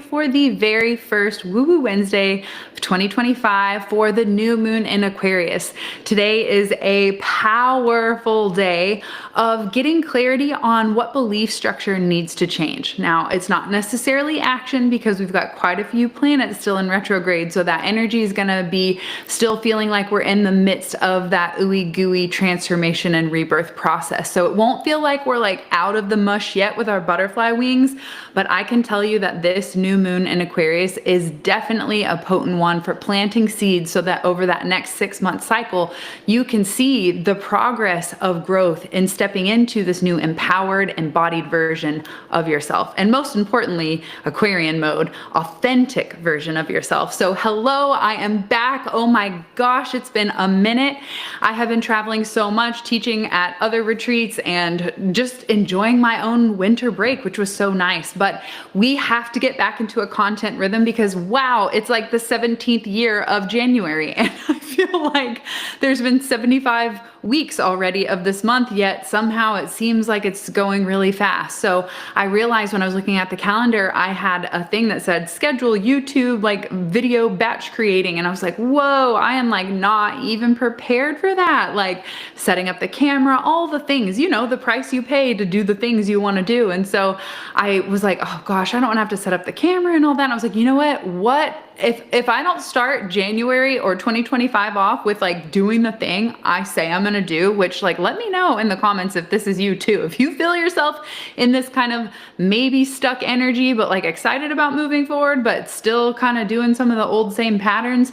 for the very first Woo Woo Wednesday of 2025 for the new moon in Aquarius. Today is a powerful day of getting clarity on what belief structure needs to change. Now, it's not necessarily action because we've got quite a few planets still in retrograde, so that energy is going to be still feeling like we're in the midst of that ooey gooey transformation and rebirth process. So it won't feel like we're like out of the mush yet with our butterfly wings, but I can tell you that this new moon in Aquarius is definitely a potent one for planting seeds so that over that next 6-month cycle, you can see the progress of growth in stepping into this new empowered, embodied version of yourself. And most importantly, Aquarian mode, authentic version of yourself. So hello, I am back. Oh my gosh, it's been a minute. I have been traveling so much, teaching at other retreats and just enjoying my own winter break, which was so nice. But we have to get back into a content rhythm because wow, it's like the 17th year of January. And I feel like there's been 75 weeks already of this month, yet somehow it seems like it's going really fast. So I realized when I was looking at the calendar, I had a thing that said schedule YouTube like video batch creating. And I was like, whoa, I am like not even prepared for that. Like setting up the camera, all the things, you know, the price you pay to do the things you want to do. And so I was like, oh gosh, I don't want to have to set up the camera and all that. And I was like, you know what? If I don't start January or 2025 off with like doing the thing I say I'm gonna do, which like let me know in the comments if this is you too. If you feel yourself in this kind of maybe stuck energy, but like excited about moving forward, but still kind of doing some of the old same patterns,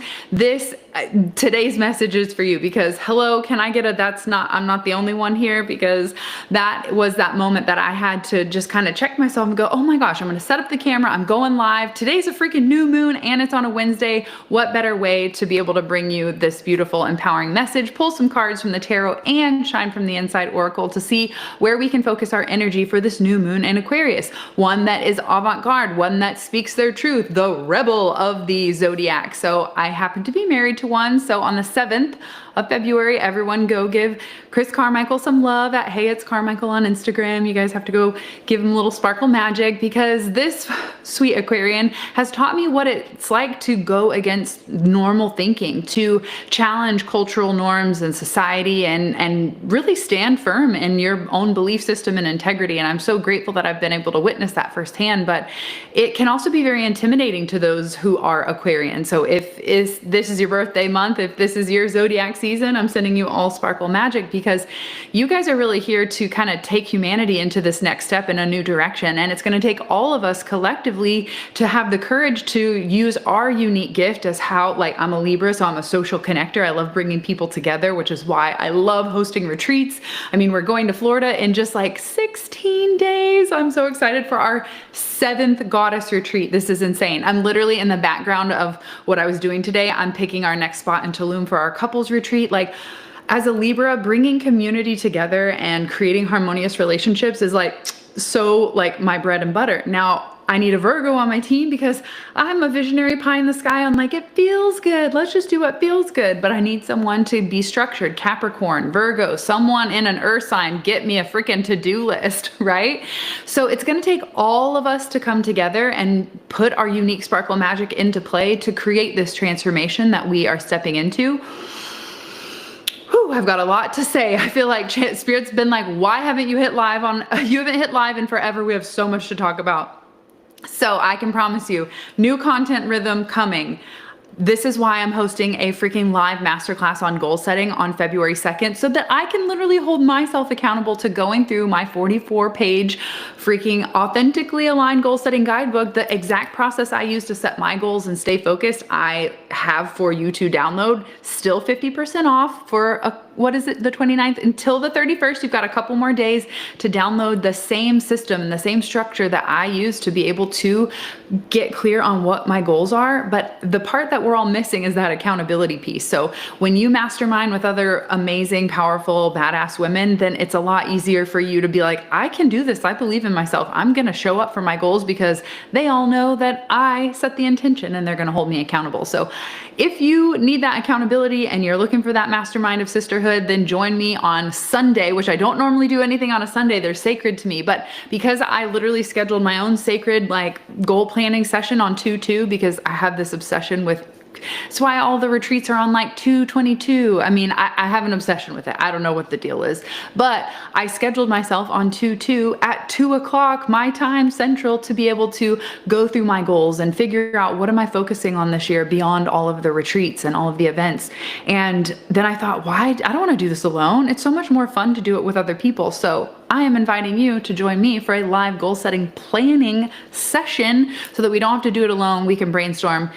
today's message is for you because hello, can I get I'm not the only one here, because that was that moment that I had to just kind of check myself and go, oh my gosh, I'm gonna set up the camera, I'm going live. Today's a freaking new moon and it's on a Wednesday. What better way to be able to bring you this beautiful, empowering message, pull some cards from the tarot and shine from the inside oracle to see where we can focus our energy for this new moon in Aquarius. One that is avant-garde, one that speaks their truth, the rebel of the zodiac. So I happen to be married to one. So on the 7th of February, everyone go give Chris Carmichael some love at Hey It's Carmichael on Instagram. You guys have to go give him a little sparkle magic because this sweet Aquarian has taught me what it's like to go against normal thinking, to challenge cultural norms and society and really stand firm in your own belief system and integrity. And I'm so grateful that I've been able to witness that firsthand, but it can also be very intimidating to those who are Aquarian. So if this is your birthday month, if this is your zodiac season, I'm sending you all sparkle magic because you guys are really here to kind of take humanity into this next step in a new direction. And it's going to take all of us collectively to have the courage to use our unique gift as how, like, I'm a Libra, so I'm a social connector. I love bringing people together, which is why I love hosting retreats. I mean, we're going to Florida in just like 16 days. I'm so excited for our 7th goddess retreat. This is insane. I'm literally in the background of what I was doing today. I'm picking our next spot in Tulum for our couples retreat. Like, as a Libra, bringing community together and creating harmonious relationships is like so like my bread and butter. Now, I need a Virgo on my team because I'm a visionary pie in the sky. I'm like, it feels good. Let's just do what feels good. But I need someone to be structured. Capricorn, Virgo, someone in an earth sign, get me a freaking to-do list, right? So it's going to take all of us to come together and put our unique sparkle magic into play to create this transformation that we are stepping into. Whew, I've got a lot to say. I feel like Spirit's been like, why haven't you hit live you haven't hit live in forever. We have so much to talk about. So I can promise you, new content rhythm coming. This is why I'm hosting a freaking live masterclass on goal setting on February 2nd, so that I can literally hold myself accountable to going through my 44-page freaking authentically aligned goal setting guidebook. The exact process I use to set my goals and stay focused, I have for you to download. Still 50% off for the 29th until the 31st. You've got a couple more days to download the same system and the same structure that I use to be able to get clear on what my goals are. But the part that we're all missing is that accountability piece. So when you mastermind with other amazing, powerful, badass women, then it's a lot easier for you to be like, I can do this. I believe in myself. I'm going to show up for my goals because they all know that I set the intention and they're going to hold me accountable. So if you need that accountability and you're looking for that mastermind of sisterhood, sisterhood, then join me on Sunday, which I don't normally do anything on a Sunday. They're sacred to me. But because I literally scheduled my own sacred like goal planning session on 2/2, because I have this obsession with, that's why all the retreats are on like 2/22. I mean, I have an obsession with it. I don't know what the deal is, but I scheduled myself on 2/2 at 2 o'clock my time central to be able to go through my goals and figure out what am I focusing on this year beyond all of the retreats and all of the events. And then I thought, why? I don't want to do this alone. It's so much more fun to do it with other people. So I am inviting you to join me for a live goal setting planning session so that we don't have to do it alone. We can brainstorm.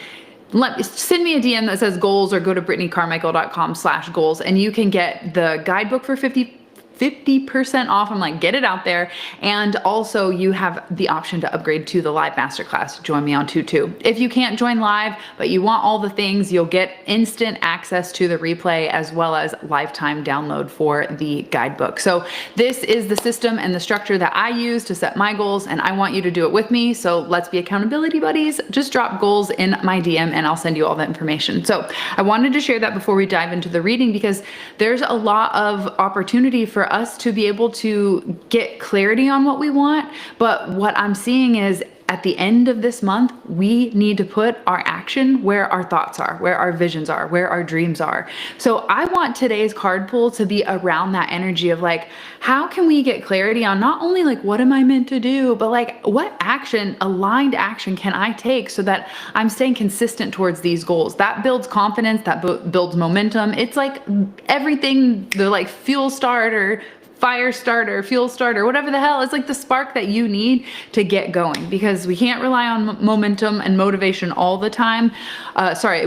Send me a DM that says goals, or go to brittneycarmichael.com/goals, and you can get the guidebook for 50% off. I'm like, get it out there. And also you have the option to upgrade to the live masterclass. Join me on 2/2. If you can't join live, but you want all the things, you'll get instant access to the replay as well as lifetime download for the guidebook. So this is the system and the structure that I use to set my goals, and I want you to do it with me. So let's be accountability buddies. Just drop goals in my DM and I'll send you all the information. So I wanted to share that before we dive into the reading, because there's a lot of opportunity for us to be able to get clarity on what we want. But what I'm seeing is at the end of this month, we need to put our action where our thoughts are, where our visions are, where our dreams are. So I want today's card pull to be around that energy of like, how can we get clarity on not only like, what am I meant to do, but like what action, aligned action can I take so that I'm staying consistent towards these goals? That builds confidence, that builds momentum. It's like everything, the like fuel starter, fire starter, fuel starter, whatever the hell. It's like the spark that you need to get going, because we can't rely on momentum and motivation all the time.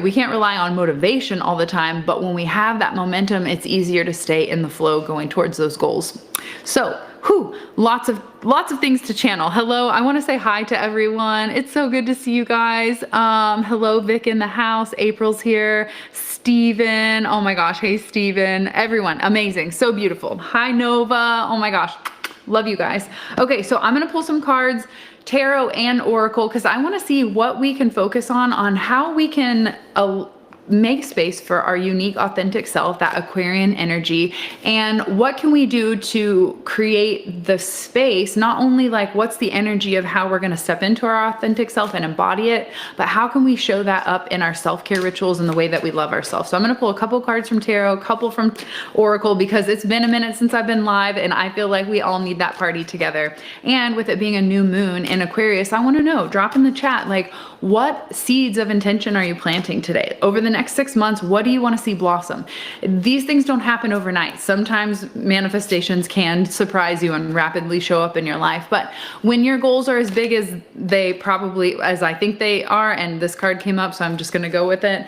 We can't rely on motivation all the time, but when we have that momentum, it's easier to stay in the flow going towards those goals. So, lots of things to channel. Hello, I want to say hi to everyone. It's so good to see you guys. Hello, Vic in the house. April's here. Steven, oh my gosh, hey Steven, everyone, amazing, so beautiful. Hi Nova, oh my gosh, love you guys. Okay, so I'm gonna pull some cards, tarot and oracle, because I want to see what we can focus on how we can make space for our unique, authentic self, that Aquarian energy, and what can we do to create the space, not only like what's the energy of how we're going to step into our authentic self and embody it, but how can we show that up in our self-care rituals and the way that we love ourselves. So I'm going to pull a couple cards from tarot, a couple from oracle, because it's been a minute since I've been live and I feel like we all need that party together. And with it being a new moon in Aquarius, I want to know, drop in the chat, like, what seeds of intention are you planting today? Over the next 6 months, what do you want to see blossom? These things don't happen overnight. Sometimes manifestations can surprise you and rapidly show up in your life. But when your goals are as big as they probably, as I think they are, and this card came up, so I'm just going to go with it,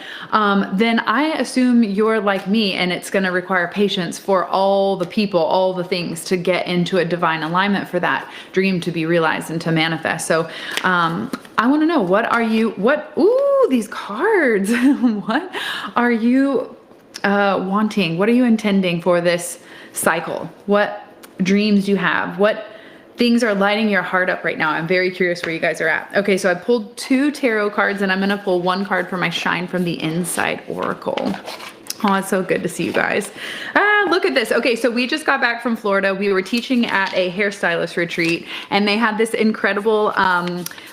then I assume you're like me, and it's going to require patience for all the people, all the things to get into a divine alignment for that dream to be realized and to manifest. So I want to know, ooh, these cards, what are you wanting? What are you intending for this cycle? What dreams do you have? What things are lighting your heart up right now? I'm very curious where you guys are at. Okay, so I pulled 2 tarot cards, and I'm going to pull 1 card for my Shine from the Inside Oracle. Oh, it's so good to see you guys. Look at this. Okay, so we just got back from Florida. We were teaching at a hairstylist retreat, and they had this incredible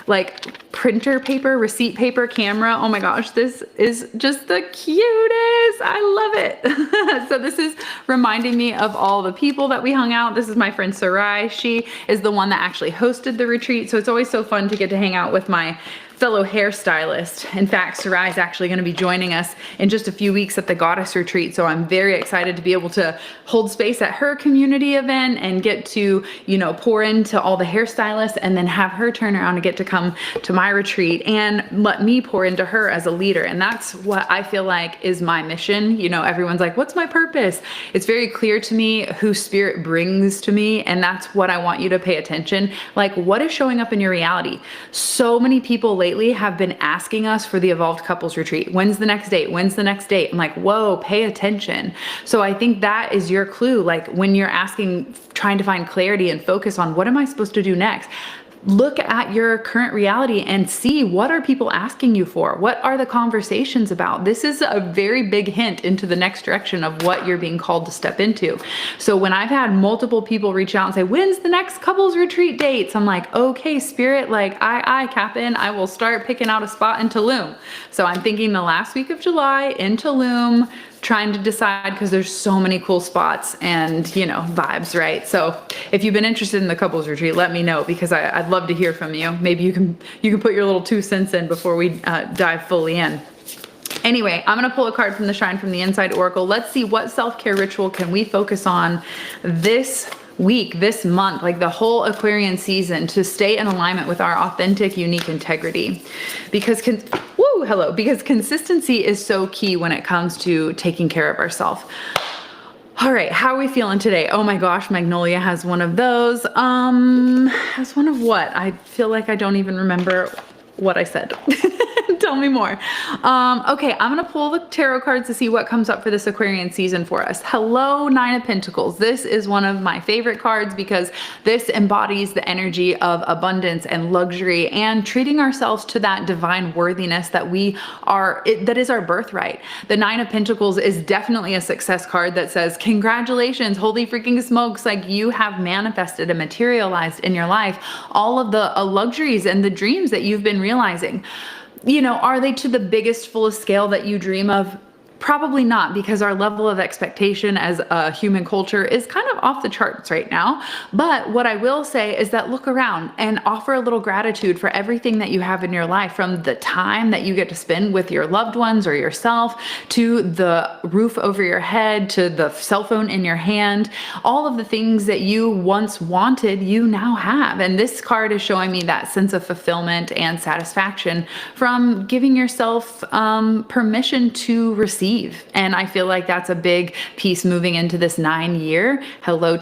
like printer paper, receipt paper camera. Oh my gosh, this is just the cutest. I love it. So this is reminding me of all the people that we hung out. This is my friend Sarai. She is the one that actually hosted the retreat. So it's always so fun to get to hang out with my fellow hairstylist. In fact, Sarai is actually going to be joining us in just a few weeks at the Goddess Retreat. So I'm very excited to be able to hold space at her community event and get to, you know, pour into all the hairstylists, and then have her turn around and get to come to my retreat and let me pour into her as a leader. And that's what I feel like is my mission. You know, everyone's like, what's my purpose? It's very clear to me who spirit brings to me. And that's what I want you to pay attention. Like, what is showing up in your reality? So many people lately have been asking us for the Evolved Couples Retreat. When's the next date? When's the next date? I'm like, whoa, pay attention. So I think that is your clue. Like when you're asking, trying to find clarity and focus on what am I supposed to do next? look at your current reality and see, what are people asking you for? What are the conversations about? This is a very big hint into the next direction of what you're being called to step into. So when I've had multiple people reach out and say, when's the next couples retreat dates? I'm like, okay, Spirit, like I Captain, I will start picking out a spot in Tulum. So I'm thinking the last week of July in Tulum, trying to decide, because there's so many cool spots and, you know, vibes, right? So if you've been interested in the couples retreat, let me know, because I'd love to hear from you. Maybe you can put your little 2 cents in before we dive fully in. Anyway, I'm gonna pull a card from the Shine from the Inside Oracle. Let's see, what self-care ritual can we focus on this week, this month, like the whole Aquarian season, to stay in alignment with our authentic, unique integrity. Because because consistency is so key when it comes to taking care of ourselves. All right, how are we feeling today? Oh my gosh, Magnolia has one of those. Has one of what? I feel like I don't even remember what I said. Tell me more. Okay, I'm gonna pull the tarot cards to see what comes up for this Aquarian season for us. Hello, Nine of Pentacles. This is one of my favorite cards because this embodies the energy of abundance and luxury and treating ourselves to that divine worthiness that we are, that is our birthright. The Nine of Pentacles is definitely a success card that says, congratulations, holy freaking smokes, like you have manifested and materialized in your life all of the luxuries and the dreams that you've been realizing. You know, are they to the biggest, fullest scale that you dream of? Probably not, because our level of expectation as a human culture is kind of off the charts right now. But what I will say is that look around and offer a little gratitude for everything that you have in your life, from the time that you get to spend with your loved ones or yourself, to the roof over your head, to the cell phone in your hand. All of the things that you once wanted, you now have. And this card is showing me that sense of fulfillment and satisfaction from giving yourself permission to receive. And I feel like that's a big piece moving into this 9-year. Hello,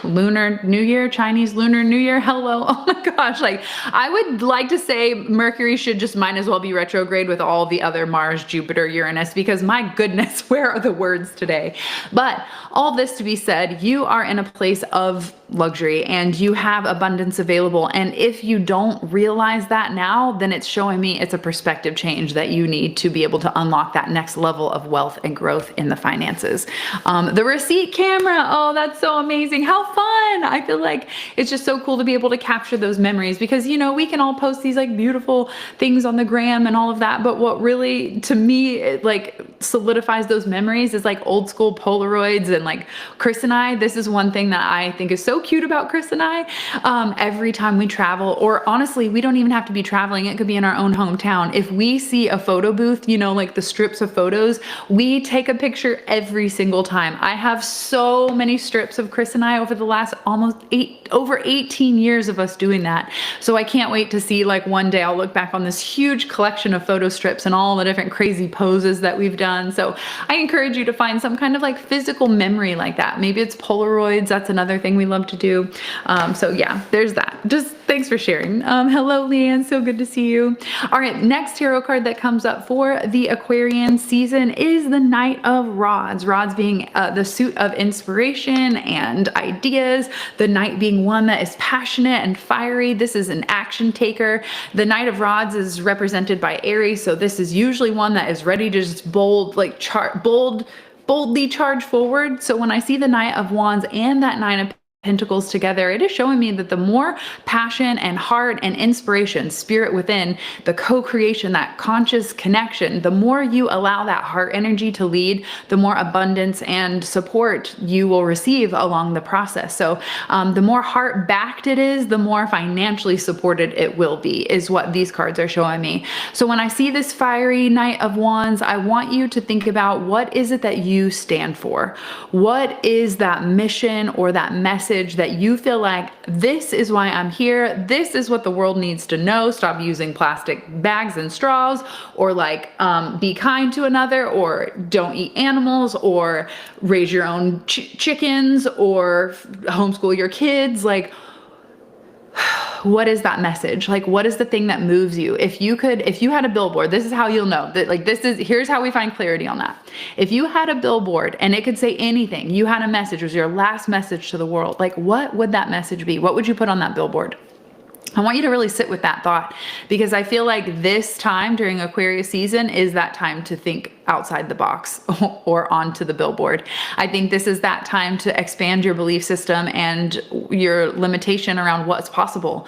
Lunar New Year, Chinese Lunar New Year. Hello. Oh my gosh. Like, I would like to say Mercury should just might as well be retrograde with all the other Mars, Jupiter, Uranus, because my goodness, where are the words today? But all this to be said, you are in a place of luxury and you have abundance available. And if you don't realize that now, then it's showing me it's a perspective change that you need to be able to unlock that next level of wealth and growth in the finances. The receipt camera. Oh, that's so amazing. How fun. I feel like it's just so cool to be able to capture those memories, because, you know, we can all post these like beautiful things on the gram and all of that. But what really, to me, it like solidifies those memories is like old school Polaroids. And like Chris and I, this is one thing that I think is so cute about Chris and I. Every time we travel, or honestly, we don't even have to be traveling. It could be in our own hometown. If we see a photo booth, you know, like the strips of photos, we take a picture every single time. I have so many strips of Chris and I over the last over 18 years of us doing that. So I can't wait to see, like, one day I'll look back on this huge collection of photo strips and all the different crazy poses that we've done. So I encourage you to find some kind of like physical memory like that. Maybe it's Polaroids. That's another thing we love to do. So yeah, there's that. Just thanks for sharing. Hello, Leanne. So good to see you. All right. Next tarot card that comes up for the Aquarian season is the Knight of Rods. Rods being the suit of inspiration and ideas. The Knight being one that is passionate and fiery. This is an action taker. The Knight of Rods is represented by Aries. So this is usually one that is ready to just boldly charge forward. So when I see the Knight of Wands and that Nine of Pentacles together, it is showing me that the more passion and heart and inspiration, spirit within, the co-creation, that conscious connection, the more you allow that heart energy to lead, the more abundance and support you will receive along the process. So the more heart backed it is, the more financially supported it will be, is what these cards are showing me. So when I see this fiery Knight of Wands, I want you to think about, what is it that you stand for? What is that mission or that message that you feel like, this is why I'm here, this is what the world needs to know, stop using plastic bags and straws, or like be kind to another, or don't eat animals, or raise your own chickens, or homeschool your kids. Like, what is that message? Like, what is the thing that moves you? If you had a billboard, this is how you'll know that, like, here's how we find clarity on that. If you had a billboard and it could say anything, you had a message, it was your last message to the world, like, what would that message be? What would you put on that billboard? I want you to really sit with that thought, because I feel like this time during Aquarius season is that time to think outside the box or onto the billboard. I think this is that time to expand your belief system and your limitation around what's possible,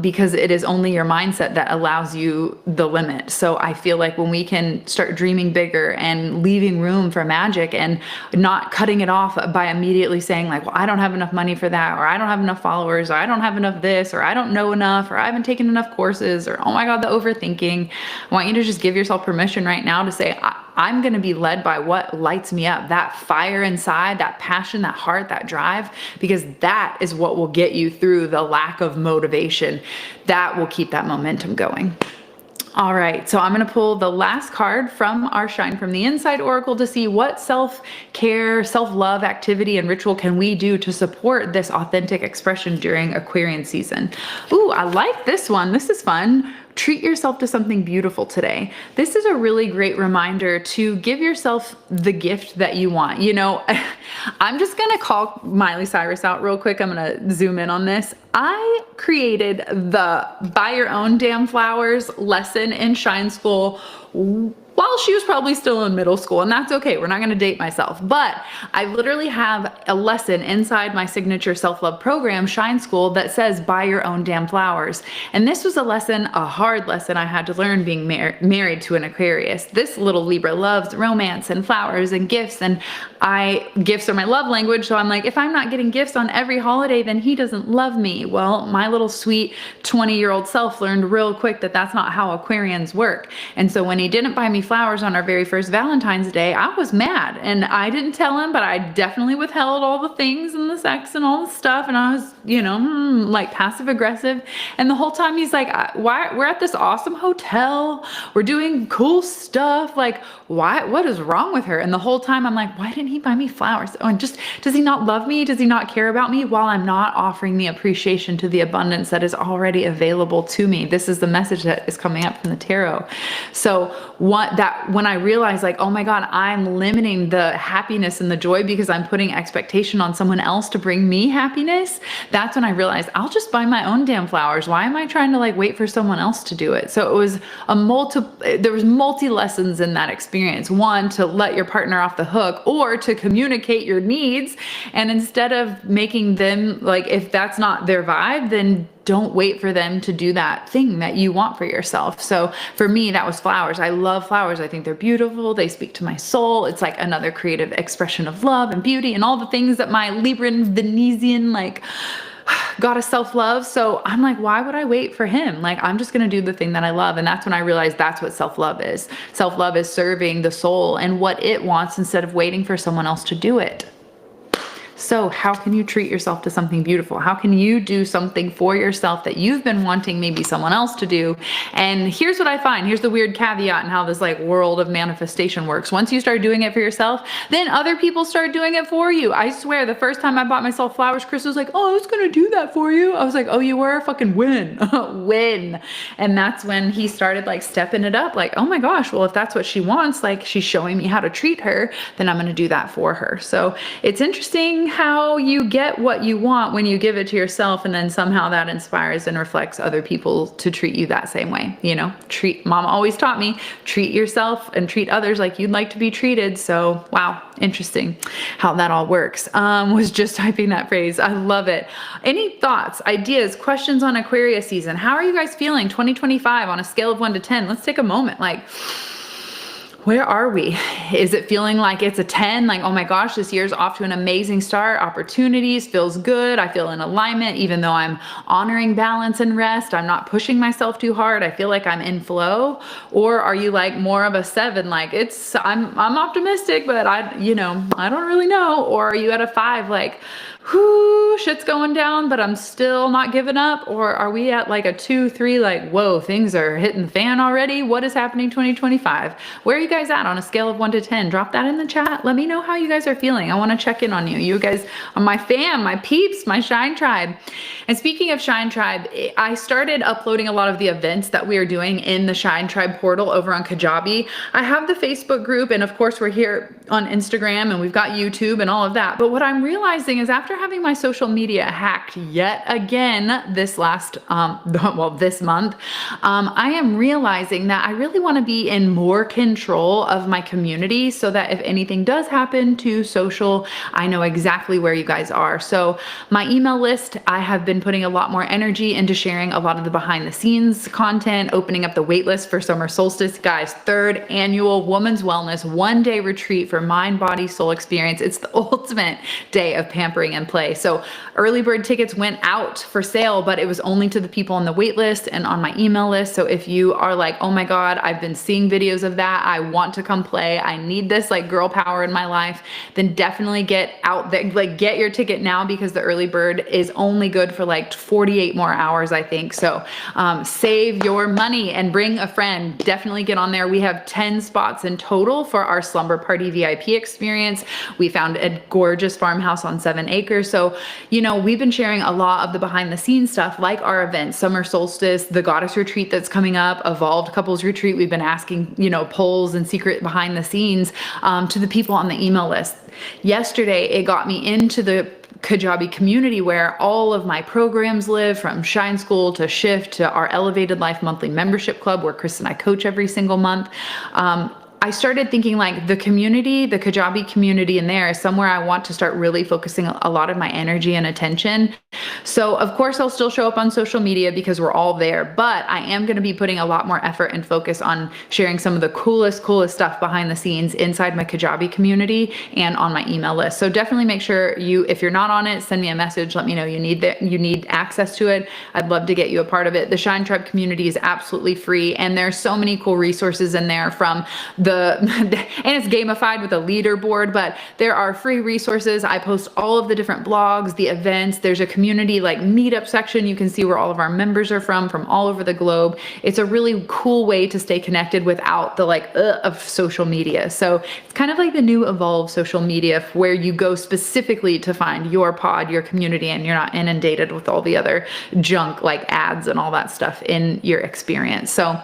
because it is only your mindset that allows you the limit. So I feel like when we can start dreaming bigger and leaving room for magic and not cutting it off by immediately saying like, well, I don't have enough money for that, or I don't have enough followers, or I don't have enough this, or I don't know enough, or I haven't taken enough courses, or oh my God, the overthinking. I want you to just give yourself permission right now to say, I'm going to be led by what lights me up, that fire inside, that passion, that heart, that drive, because that is what will get you through the lack of motivation. That will keep that momentum going. All right, so I'm going to pull the last card from our Shine from the Inside Oracle to see what self-care, self-love activity and ritual can we do to support this authentic expression during Aquarian season. Ooh, I like this one. This is fun. Treat yourself to something beautiful today. This is a really great reminder to give yourself the gift that you want. You know, I'm just going to call Miley Cyrus out real quick. I'm going to zoom in on this. I created the Buy Your Own Damn Flowers lesson in Shine School while she was probably still in middle school, and that's okay. We're not going to date myself, but I literally have a lesson inside my signature self-love program, Shine School, that says buy your own damn flowers. And this was a lesson, a hard lesson I had to learn being married to an Aquarius. This little Libra loves romance and flowers and gifts, and gifts are my love language. So I'm like, if I'm not getting gifts on every holiday, then he doesn't love me. Well, my little sweet 20-year-old self learned real quick that that's not how Aquarians work. And so when he didn't buy me flowers on our very first Valentine's Day, I was mad, and I didn't tell him, but I definitely withheld all the things and the sex and all the stuff. And I was, you know, like passive aggressive. And the whole time he's like, why, we're at this awesome hotel, we're doing cool stuff. Like, why, what is wrong with her? And the whole time I'm like, why didn't he buy me flowers? Oh, and just, does he not love me? Does he not care about me? While I'm not offering the appreciation to the abundance that is already available to me. This is the message that is coming up from the tarot. So when I realized like, oh my God, I'm limiting the happiness and the joy because I'm putting expectation on someone else to bring me happiness, that's when I realized I'll just buy my own damn flowers. Why am I trying to like wait for someone else to do it? So it was there was multi lessons in that experience. One, to let your partner off the hook, or to communicate your needs. And instead of making them like, if that's not their vibe, then don't wait for them to do that thing that you want for yourself. So for me, that was flowers. I love flowers. I think they're beautiful. They speak to my soul. It's like another creative expression of love and beauty and all the things that my Libran Venusian like goddess self-love. So I'm like, why would I wait for him? Like, I'm just going to do the thing that I love. And that's when I realized that's what self-love is. Self-love is serving the soul and what it wants instead of waiting for someone else to do it. So how can you treat yourself to something beautiful? How can you do something for yourself that you've been wanting maybe someone else to do? And here's what I find. Here's the weird caveat in how this like world of manifestation works. Once you start doing it for yourself, then other people start doing it for you. I swear, the first time I bought myself flowers, Chris was like, oh, I was going to do that for you. I was like, oh, you were? Fucking win. Win. And that's when he started like stepping it up. Like, oh my gosh, well, if that's what she wants, like she's showing me how to treat her, then I'm going to do that for her. So it's interesting how you get what you want when you give it to yourself, and then somehow that inspires and reflects other people to treat you that same way. You know, mom always taught me, treat yourself and treat others like you'd like to be treated. So wow, interesting how that all works. Was just typing that phrase. I love it. Any thoughts, ideas, questions on Aquarius season? How are you guys feeling 2025 on a scale of 1 to 10? Let's take a moment. Like, where are we? Is it feeling like it's a 10? Like, oh my gosh, this year's off to an amazing start. Opportunities, feels good. I feel in alignment, even though I'm honoring balance and rest. I'm not pushing myself too hard. I feel like I'm in flow. Or are you like more of a 7? Like I'm optimistic, but I don't really know. Or are you at a 5? Like, whoo, shit's going down, but I'm still not giving up? Or are we at like a 2, 3, like, whoa, things are hitting the fan already? What is happening 2025? Where are you guys at on a scale of 1 to 10? Drop that in the chat. Let me know how you guys are feeling. I want to check in on you. You guys are my fam, my peeps, my Shine Tribe. And speaking of Shine Tribe, I started uploading a lot of the events that we are doing in the Shine Tribe portal over on Kajabi. I have the Facebook group, and of course we're here on Instagram, and we've got YouTube and all of that. But what I'm realizing is after having my social media hacked yet again this last, this month, I am realizing that I really want to be in more control of my community so that if anything does happen to social, I know exactly where you guys are. So my email list, I have been putting a lot more energy into sharing a lot of the behind the scenes content, opening up the wait list for summer solstice. Guys, 3rd annual Women's Wellness 1-day retreat for mind, body, soul experience. It's the ultimate day of pampering and play. So early bird tickets went out for sale, but it was only to the people on the wait list and on my email list. So if you are like, oh my God, I've been seeing videos of that, I want to come play, I need this like girl power in my life, then definitely get out there, like get your ticket now, because the early bird is only good for like 48 more hours, I think. So save your money and bring a friend. Definitely get on there. We have 10 spots in total for our slumber party VIP experience. We found a gorgeous farmhouse on 7 acres. So, you know, we've been sharing a lot of the behind the scenes stuff, like our events, summer solstice, the goddess retreat that's coming up, evolved couples retreat. We've been asking, you know, polls and secret behind the scenes to the people on the email list. Yesterday, it got me into the Kajabi community where all of my programs live, from Shine School to Shift to our Elevated Life monthly membership club where Chris and I coach every single month. I started thinking like the community, the Kajabi community in there is somewhere I want to start really focusing a lot of my energy and attention. So of course I'll still show up on social media because we're all there, but I am going to be putting a lot more effort and focus on sharing some of the coolest stuff behind the scenes inside my Kajabi community and on my email list. So definitely make sure if you're not on it, send me a message. Let me know you need access to it. I'd love to get you a part of it. The Shine Tribe community is absolutely free, and there's so many cool resources in there from and it's gamified with a leaderboard, but there are free resources. I post all of the different blogs, the events. There's a community like meetup section. You can see where all of our members are from all over the globe. It's a really cool way to stay connected without the of social media. So it's kind of like the new evolved social media where you go specifically to find your pod, your community, and you're not inundated with all the other junk like ads and all that stuff in your experience. So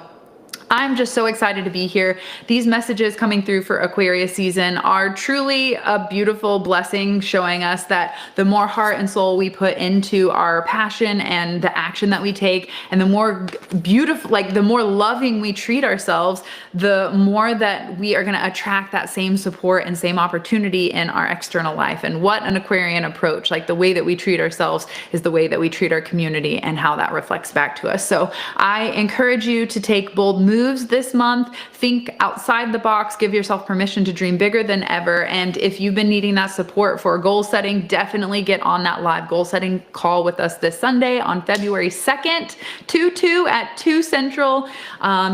I'm just so excited to be here. These messages coming through for Aquarius season are truly a beautiful blessing, showing us that the more heart and soul we put into our passion and the action that we take, and the more beautiful, the more loving we treat ourselves, the more that we are going to attract that same support and same opportunity in our external life. And what an Aquarian approach, like the way that we treat ourselves is the way that we treat our community and how that reflects back to us. So I encourage you to take bold moves this month. Think outside the box, give yourself permission to dream bigger than ever. And if you've been needing that support for goal setting, definitely get on that live goal setting call with us this Sunday on February 2nd, 2/2 at 2 Central.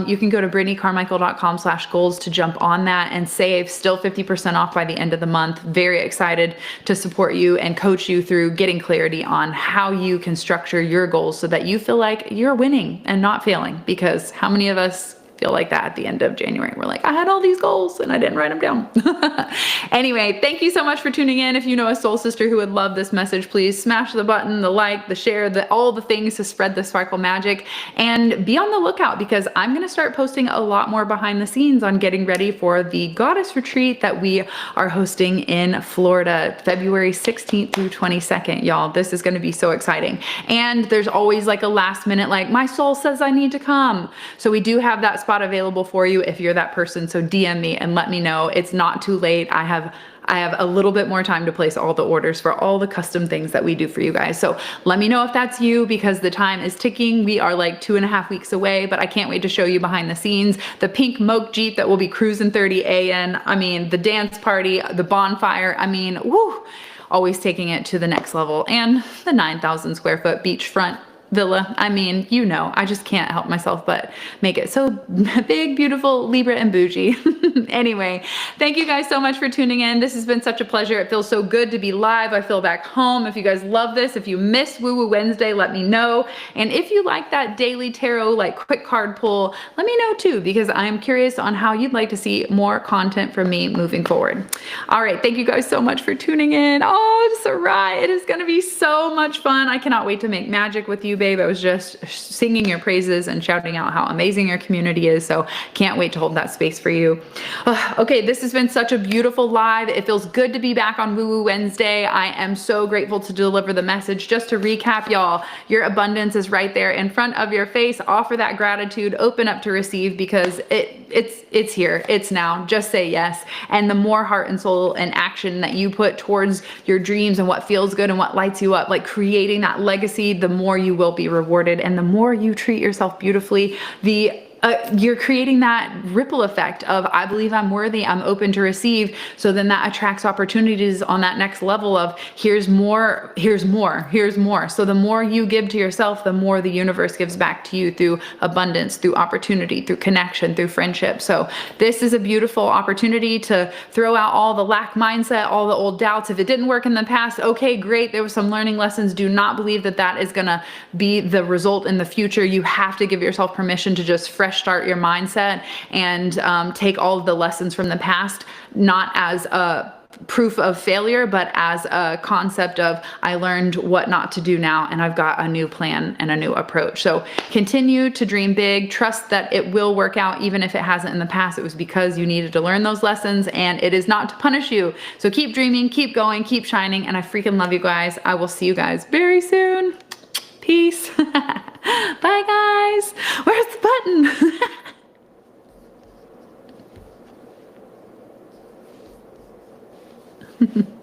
You can go to brittneycarmichael.com/goals to jump on that and save still 50% off by the end of the month. Very excited to support you and coach you through getting clarity on how you can structure your goals so that you feel like you're winning and not failing, because how many of us feel like that at the end of January? We're like, I had all these goals and I didn't write them down. Anyway, thank you so much for tuning in. If you know a soul sister who would love this message, please smash the button, the like, the share, all the things to spread the sparkle magic, and be on the lookout because I'm going to start posting a lot more behind the scenes on getting ready for the goddess retreat that we are hosting in Florida, February 16th through 22nd. Y'all, this is going to be so exciting. And there's always like a last minute, like my soul says I need to come. So we do have that spot available for you if you're that person. So DM me and let me know. It's not too late. I have a little bit more time to place all the orders for all the custom things that we do for you guys. So let me know if that's you, because the time is ticking. We are like 2.5 weeks away, but I can't wait to show you behind the scenes, the pink moke Jeep that will be cruising 30 AN. I mean, the dance party, the bonfire. I mean, woo, always taking it to the next level, and the 9,000 square foot beachfront villa. I mean, you know, I just can't help myself but make it so big, beautiful, Libra and bougie. Anyway, thank you guys so much for tuning in. This has been such a pleasure. It feels so good to be live. I feel back home. If you guys love this, if you missed Woo Woo Wednesday, let me know. And if you like that daily tarot, like quick card pull, let me know too, because I'm curious on how you'd like to see more content from me moving forward. All right. Thank you guys so much for tuning in. Oh, Sarai, it is going to be so much fun. I cannot wait to make magic with you, babe. I was just singing your praises and shouting out how amazing your community is. So can't wait to hold that space for you. Okay, this has been such a beautiful live. It feels good to be back on Woo Woo Wednesday. I am so grateful to deliver the message. Just to recap, y'all, your abundance is right there in front of your face. Offer that gratitude, open up to receive, because it's here, it's now. Just say yes. And the more heart and soul and action that you put towards your dreams and what feels good and what lights you up, like creating that legacy, the more you will be rewarded. And the more you treat yourself beautifully, you're creating that ripple effect of, I believe I'm worthy, I'm open to receive. So then that attracts opportunities on that next level of here's more, here's more, here's more. So the more you give to yourself, the more the universe gives back to you through abundance, through opportunity, through connection, through friendship. So this is a beautiful opportunity to throw out all the lack mindset, all the old doubts. If it didn't work in the past, okay, great. There were some learning lessons. Do not believe that that is going to be the result in the future. You have to give yourself permission to just fresh start your mindset and take all of the lessons from the past, not as a proof of failure, but as a concept of, I learned what not to do now, and I've got a new plan and a new approach. So continue to dream big, trust that it will work out. Even if it hasn't in the past, it was because you needed to learn those lessons, and it is not to punish you. So keep dreaming, keep going, keep shining, and I freaking love you guys. I will see you guys very soon. Peace. Bye guys. Where's the button?